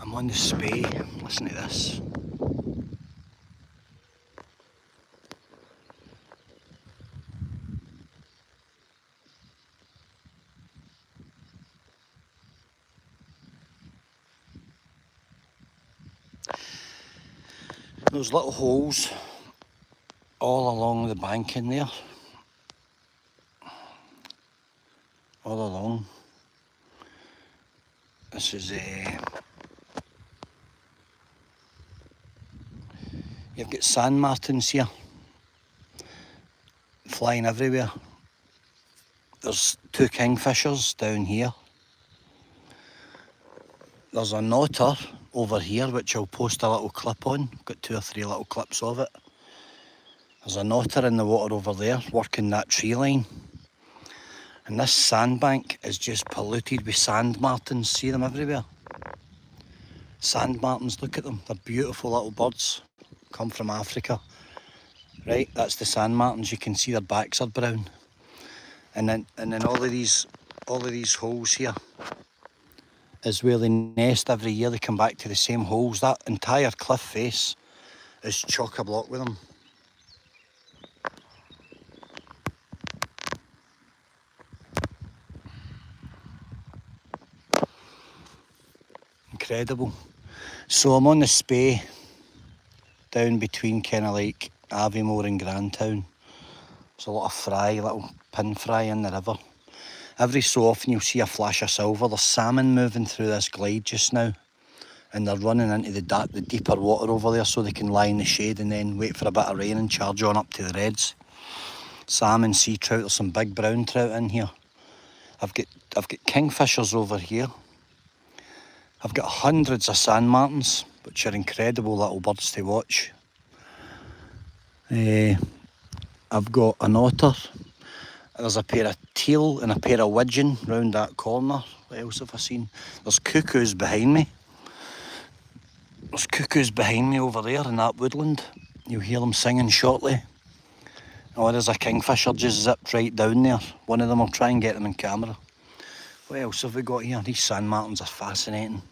I'm on the Spey. Listen to this. Those little holes all along the bank in there. All along. This is you've got sand martins here, flying everywhere. There's 2 kingfishers down here. There's an otter over here, which I'll post a little clip on. Got 2 or 3 little clips of it. There's an otter in the water over there, working that tree line. And this sandbank is just polluted with sand martins. See them everywhere. Sand martins, look at them. They're beautiful little birds. Come from Africa. Right, that's the sand martins. You can see their backs are brown. And then all of these holes here is where they nest every year. They come back to the same holes. That entire cliff face is chock-a-block with them. Incredible. So I'm on the Spey, down between Kenna Lake, Aviemore and Grandtown. There's a lot of fry, little pin fry in the river. Every so often you'll see a flash of silver. There's salmon moving through this glade just now, and they're running into the deeper water over there so they can lie in the shade and then wait for a bit of rain and charge on up to the reds. Salmon, sea trout, there's some big brown trout in here. I've got kingfishers over here. I've got hundreds of sand martins, which are incredible little birds to watch. I've got an otter. There's a pair of teal and a pair of widgeon round that corner. What else have I seen? There's cuckoos behind me. There's cuckoos behind me over there in that woodland. You'll hear them singing shortly. Oh, there's a kingfisher just zipped right down there. One of them, I'll try and get them in camera. What else have we got here? These sand martins are fascinating.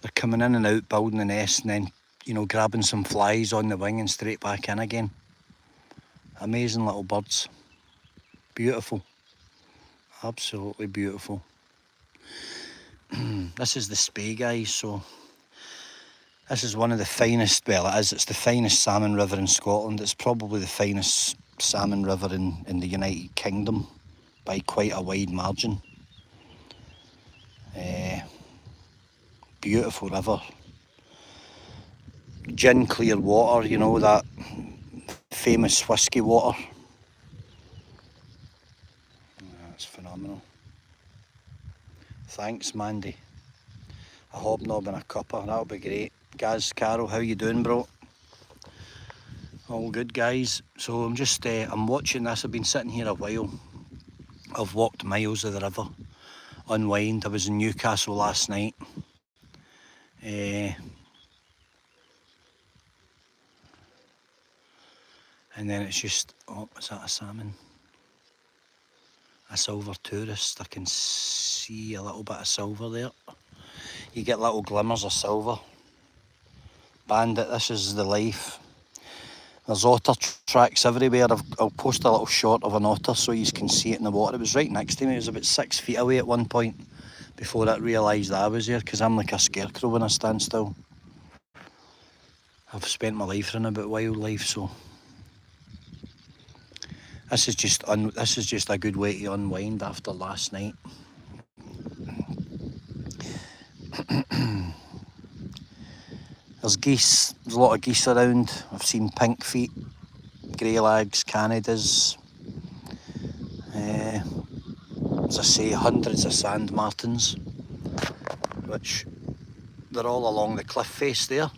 They're coming in and out, building a nest, and then, you know, grabbing some flies on the wing and straight back in again. Amazing little birds. Beautiful. Absolutely beautiful. This is the Spey, guys, so this is one of the finest, well it's the finest salmon river in Scotland. It's probably the finest salmon river in the United Kingdom by quite a wide margin. Beautiful river. Gin clear water, you know, that famous whiskey water. That's phenomenal. Thanks, Mandy. A hobnob and a cuppa, that'll be great. Gaz, Carol, how you doing, bro? All good, guys. So I'm just, I'm watching this. I've been sitting here a while. I've walked miles of the river, unwind. I was in Newcastle last night. And then it's just, oh, is that a salmon? A silver tourist. I can see a little bit of silver there. You get little glimmers of silver. Bandit, this is the life. There's otter tracks everywhere. I'll post a little shot of an otter so you can see it in the water. It was right next to me. It was about 6 feet away at one point before I realised I was there, because I'm like a scarecrow when I stand still. I've spent my life running about wildlife, so this is just a good way to unwind after last night. There's geese. There's a lot of geese around. I've seen pink feet, grey lags, Canadas. As I say, hundreds of sand martins, which they're all along the cliff face there.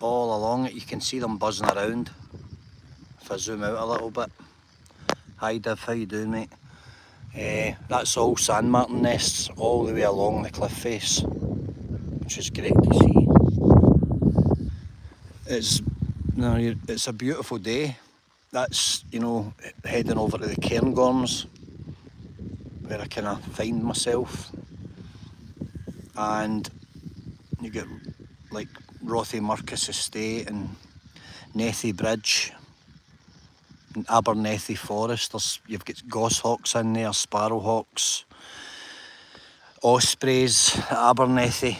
All along it, you can see them buzzing around. If I zoom out a little bit. Hi Div, how you doing, mate? That's all sand martin nests all the way along the cliff face, which is great to see. It's a beautiful day. That's, you know, heading over to the Cairngorms, where I kind of find myself. And You get like Rothy Marcus Estate and Nethy Bridge and Abernethy Forest. You've got goshawks in there, sparrowhawks, ospreys at Abernethy.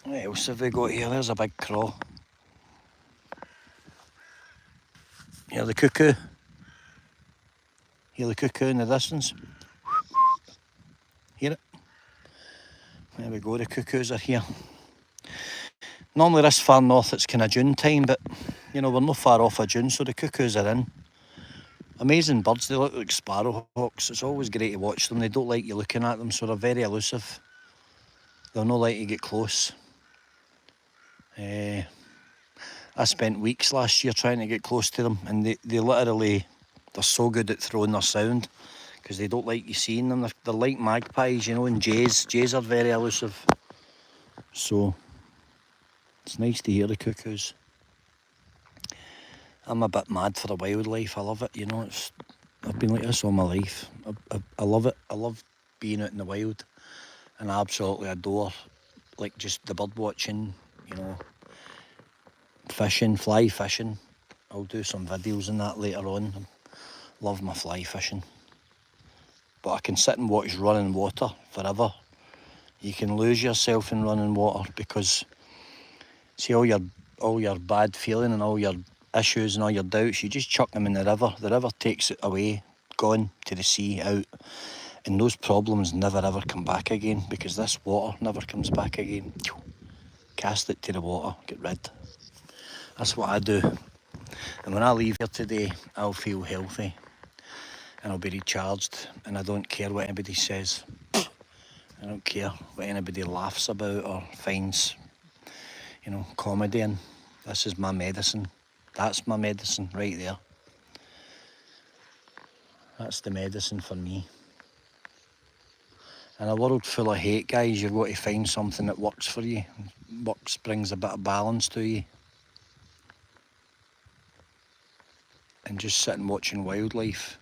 What else have we got here? There's a big craw. Hear the cuckoo? Hear the cuckoo in the distance? Hear it? There we go, the cuckoos are here. Normally this far north it's kind of June time, but you know, we're not far off of June, so the cuckoos are in. Amazing birds, they look like sparrowhawks. It's always great to watch them. They don't like you looking at them, so they're very elusive. They'll not like you get close. I spent weeks last year trying to get close to them, and they literally, they're so good at throwing their sound because they don't like you seeing them. They're like magpies, you know, and jays. Jays are very elusive. So it's nice to hear the cuckoos. I'm a bit mad for the wildlife. I love it, you know. I've been like this all my life. I love it. I love being out in the wild, and I absolutely adore like just the bird watching, you know, fishing, fly fishing. I'll do some videos on that later on. I love my fly fishing. But I can sit and watch running water forever. You can lose yourself in running water because see all your bad feeling and all your issues and all your doubts, you just chuck them in the river. The river takes it away, gone to the sea, out. And those problems never ever come back again because this water never comes back again. Cast it to the water, get rid. That's what I do. And when I leave here today, I'll feel healthy and I'll be recharged, and I don't care what anybody says. I don't care what anybody laughs about or finds, you know, comedy in. This is my medicine. That's my medicine right there. That's the medicine for me. In a world full of hate, guys, you've got to find something that works for you. Works, brings a bit of balance to you. And just sitting watching wildlife,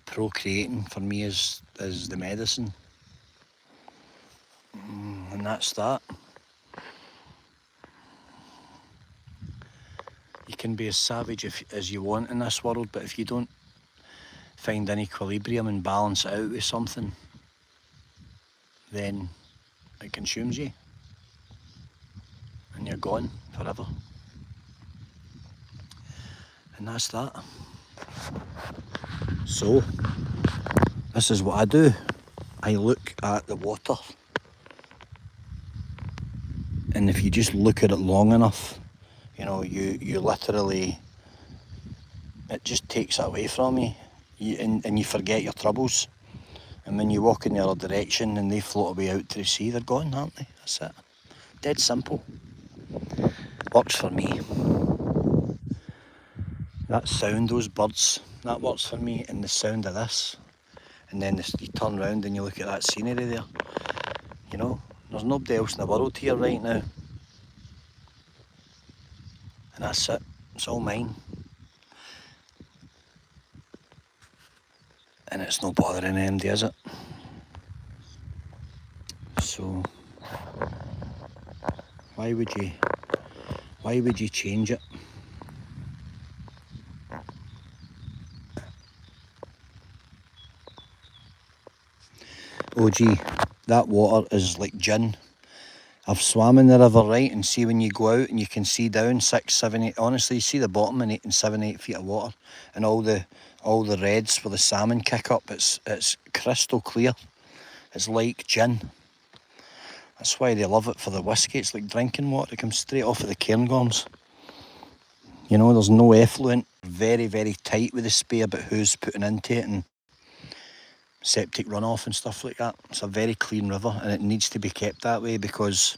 procreating for me is the medicine. And that's that. You can be as savage as you want in this world, but if you don't find an equilibrium and balance it out with something, then it consumes you and you're gone forever. And that's that. So this is what I do. I look at the water, and if you just look at it long enough, you know, you literally, it just takes it away from you, and you forget your troubles. And when you walk in the other direction and they float away out to the sea, they're gone, aren't they? That's it. Dead simple. Works for me. That sound, those birds, that works for me, and the sound of this. And then you turn around and you look at that scenery there. You know, there's nobody else in the world here right now. And that's it. It's all mine. And it's no bothering anybody, is it? So why would you change it? Oh gee, that water is like gin. I've swam in the river, right, and see when you go out and you can see down 6, 7, 8, honestly you see the bottom in 8 and 7, 8 feet of water, and all the reds where the salmon kick up, it's crystal clear. It's like gin. That's why they love it for the whiskey. It's like drinking water. It comes straight off of the cairngorms. You know, there's no effluent. Very, very tight with the Spey about who's putting into it and septic runoff and stuff like that. It's a very clean river, and it needs to be kept that way because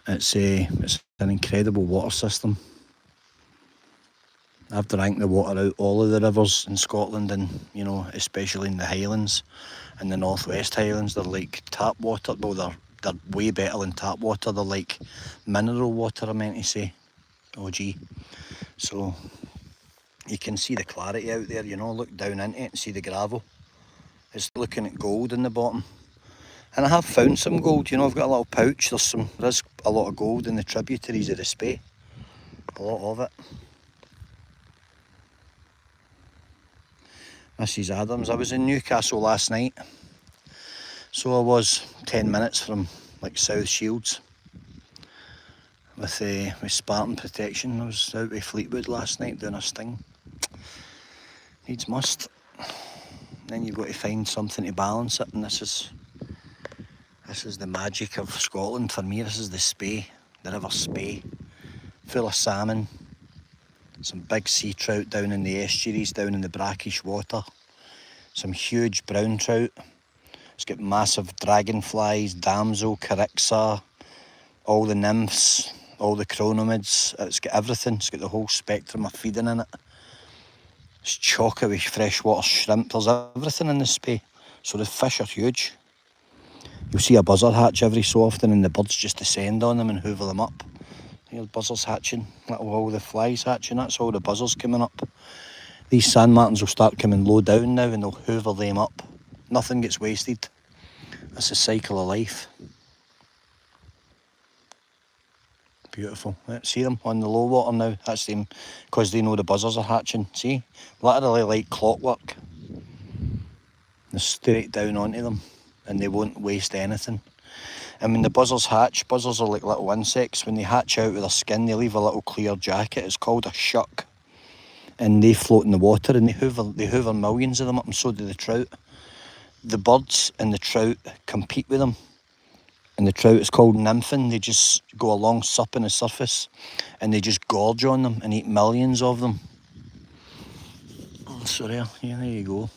it's an incredible water system. I've drank the water out all of the rivers in Scotland, and you know, especially in the Highlands and the Northwest Highlands. They're like tap water. Well, they're way better than tap water. They're like mineral water, I meant to say. Oh gee. So you can see the clarity out there, you know, look down into it and see the gravel. It's looking at gold in the bottom. And I have found some gold, you know, I've got a little pouch, there is a lot of gold in the tributaries of the Spey. A lot of it. Mrs. Adams, I was in Newcastle last night. So I was 10 minutes from like South Shields with Spartan protection. I was out with Fleetwood last night doing a sting. Needs must. Then you've got to find something to balance it, and this is the magic of Scotland for me. This is the Spey, the River Spey, full of salmon, some big sea trout down in the estuaries, down in the brackish water, some huge brown trout. It's got massive dragonflies, damsel, carixa, all the nymphs, all the chronomids. It's got everything. It's got the whole spectrum of feeding in it. It's chocker with freshwater shrimp. There's everything in the Spey. So the fish are huge. You'll see a buzzer hatch every so often and the birds just descend on them and hoover them up. Here's buzzers hatching. All the flies hatching. That's all the buzzers coming up. These sand martins will start coming low down now and they'll hoover them up. Nothing gets wasted. That's the cycle of life. Beautiful. See them on the low water now? That's them because they know the buzzers are hatching. See? Literally like clockwork. They're straight down onto them and they won't waste anything. And when the buzzers hatch, buzzers are like little insects. When they hatch out with their skin, they leave a little clear jacket. It's called a shuck. And they float in the water and they hoover millions of them up, and so do the trout. The birds and the trout compete with them. And the trout is called nymphing. They just go along supping the surface and they just gorge on them and eat millions of them. So there you go.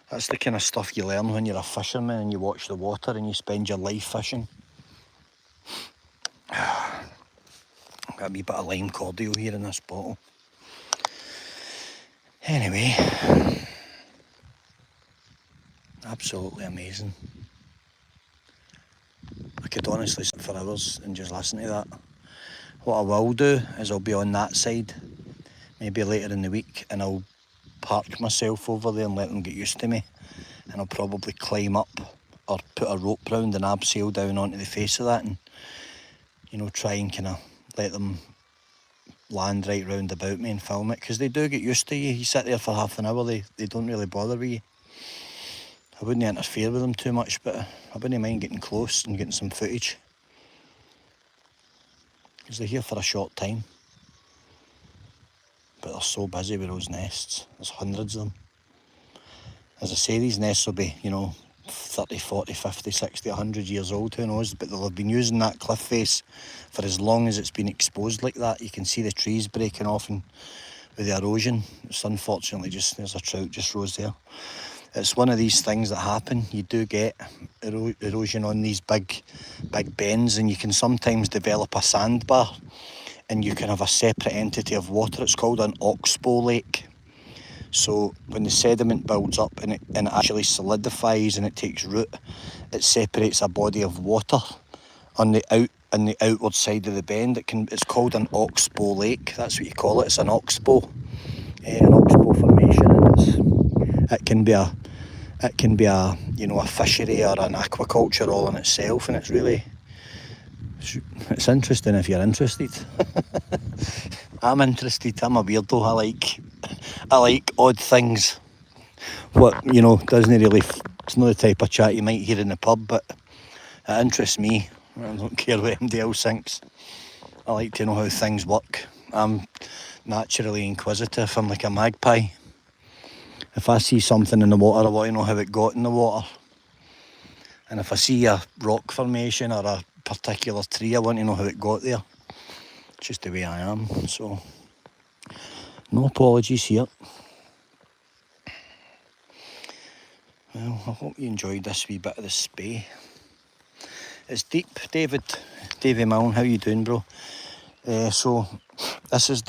That's the kind of stuff you learn when you're a fisherman and you watch the water and you spend your life fishing. Got a wee bit of lime cordial here in this bottle. Anyway, absolutely amazing. I could honestly sit for hours and just listen to that. What I will do is I'll be on that side, maybe later in the week, and I'll park myself over there and let them get used to me. And I'll probably climb up or put a rope round and abseil down onto the face of that and, you know, try and kind of let them land right round about me and film it, because they do get used to you. You sit there for half an hour, they don't really bother with you. I wouldn't interfere with them too much, but I wouldn't mind getting close and getting some footage, because they're here for a short time. But they're so busy with those nests. There's hundreds of them. As I say, these nests will be, you know, 30, 40, 50, 60, 100 years old, who knows, but they'll have been using that cliff face for as long as it's been exposed like that. You can see the trees breaking off and with the erosion. It's unfortunately just, there's a trout just rose there. It's one of these things that happen. You do get erosion on these big bends, and you can sometimes develop a sandbar and you can have a separate entity of water. It's called an Oxbow Lake. So when the sediment builds up and it actually solidifies and it takes root, it separates a body of water on the outward side of the bend. It's called an Oxbow Lake. That's what you call it. It's an oxbow formation, and it can be a you know, a fishery or an aquaculture all in itself, and it's interesting if you're interested. I'm interested. I'm a weirdo. I like odd things. What, you know, doesn't really, it's not the type of chat you might hear in the pub, but it interests me. I don't care what anybody else thinks. I like to know how things work. I'm naturally inquisitive. I'm like a magpie. If I see something in the water, I want to know how it got in the water. And if I see a rock formation or a particular tree, I want to know how it got there. It's just the way I am, so no apologies here. Well, I hope you enjoyed this wee bit of the Spey. It's deep. Davy Milne, how you doing, bro? So this is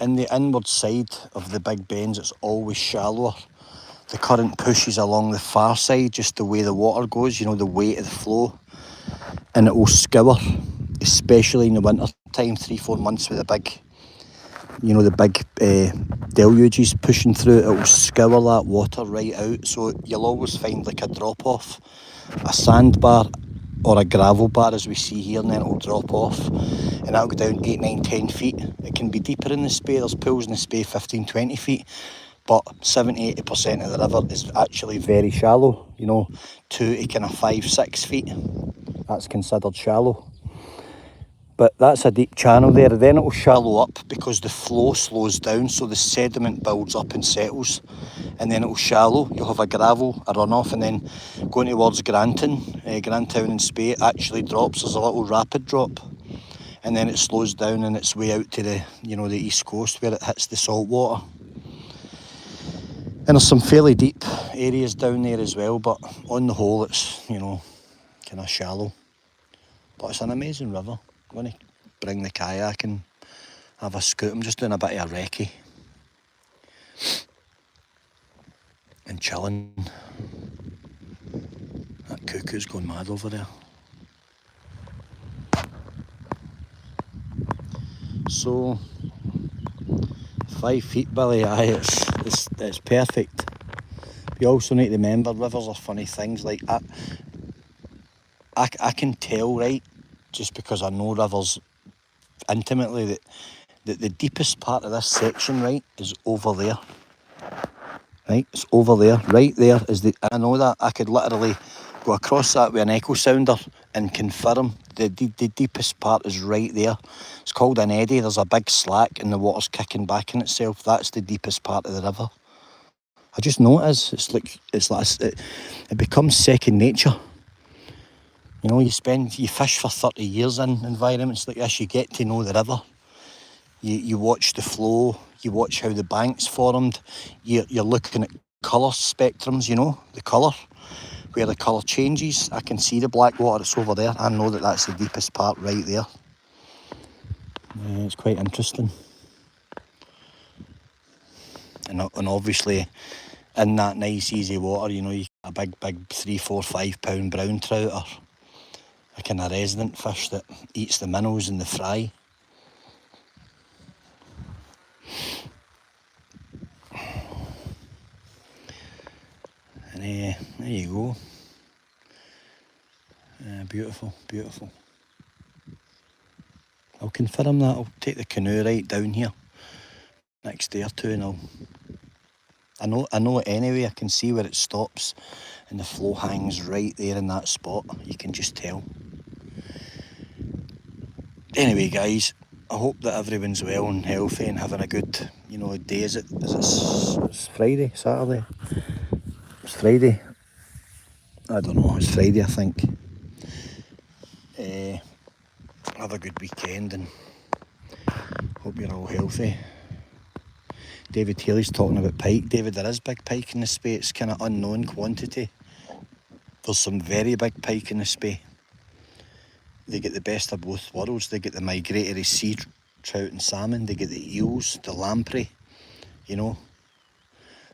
in the inward side of the big bends, it's always shallower. The current pushes along the far side, just the way the water goes, you know, the weight of the flow. And it will scour, especially in the winter time, 3-4 months with the you know, the big deluges pushing through, it will scour that water right out, so you'll always find like a drop off, a sandbar or a gravel bar as we see here, and then it'll drop off and that'll go down 8, 9, 10 feet. It can be deeper in the Spey, there's pools in the Spey 15, 20 feet, but 70-80% of the river is actually very shallow, you know, 2 to kind of 5, 6 feet, that's considered shallow. But that's a deep channel there. Then it'll shallow up because the flow slows down, so the sediment builds up and settles, and then it'll shallow. You'll have a gravel, a runoff, and then going towards Grantown and Spey, it actually drops. There's a little rapid drop, and then it slows down and it's way out to the, you know, the east coast where it hits the salt water. And there's some fairly deep areas down there as well, but on the whole it's, you know, kind of shallow. But it's an amazing river. I'm going to bring the kayak and have a scoot. I'm just doing a bit of a recce and chilling. That cuckoo's going mad over there. So 5 feet, Billy, aye, it's perfect. You also need to remember, rivers are funny things. Like I can tell, right, just because I know rivers intimately, that the deepest part of this section, right, is over there. Right, it's over there. Right there is the. I know that I could literally go across that with an echo sounder and confirm the deepest part is right there. It's called an eddy. There's a big slack and the water's kicking back in itself. That's the deepest part of the river. I just know it is. It's like it becomes second nature. You know, you fish for 30 years in environments like this, you get to know the river. You watch the flow, you watch how the bank's formed, you're looking at colour spectrums, you know, the colour, where the colour changes. I can see the black water, it's over there. I know that that's the deepest part right there. It's quite interesting. And obviously, in that nice easy water, you know, you get a big 3, 4, 5 pound brown trout, or a kind of resident fish that eats the minnows and the fry. And there you go. Beautiful, beautiful. I'll confirm that. I'll take the canoe right down here next day or two, and I know it anyway. I can see where it stops and the flow hangs right there in that spot. You can just tell. Anyway, guys, I hope that everyone's well and healthy and having a good, you know, day. It's Friday, Saturday? It's Friday. I don't know, it's Friday, I think. Have a good weekend and hope you're all healthy. David Haley's talking about pike. David, there is big pike in the Spey. It's kind of unknown quantity. There's some very big pike in the Spey. They get the best of both worlds. They get the migratory sea trout and salmon. They get the eels, the lamprey, you know.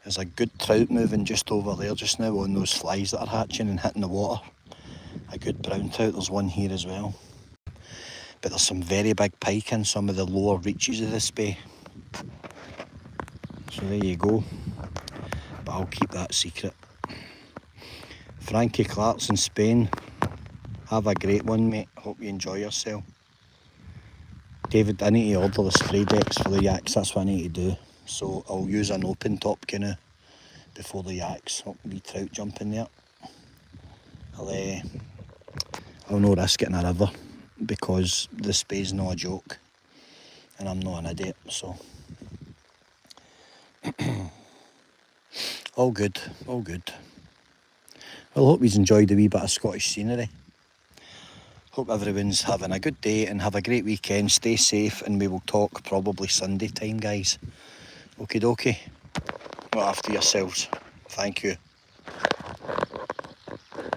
There's a good trout moving just over there just now on those flies that are hatching and hitting the water. A good brown trout, there's one here as well. But there's some very big pike in some of the lower reaches of the Spey. So there you go. But I'll keep that secret. Frankie Clark's in Spain. Have a great one, mate. Hope you enjoy yourself. David, I need to order the spray decks for the yaks. That's what I need to do. So I'll use an open top canoe before the yaks. I'll be trout jumping there. I'll no risk it in a river because the Spey's not a joke and I'm not an idiot, so all good, all good. Well, I hope you've enjoyed the wee bit of Scottish scenery. Hope everyone's having a good day and have a great weekend. Stay safe and we will talk probably Sunday time, guys. Okie dokie. Look after yourselves. Thank you.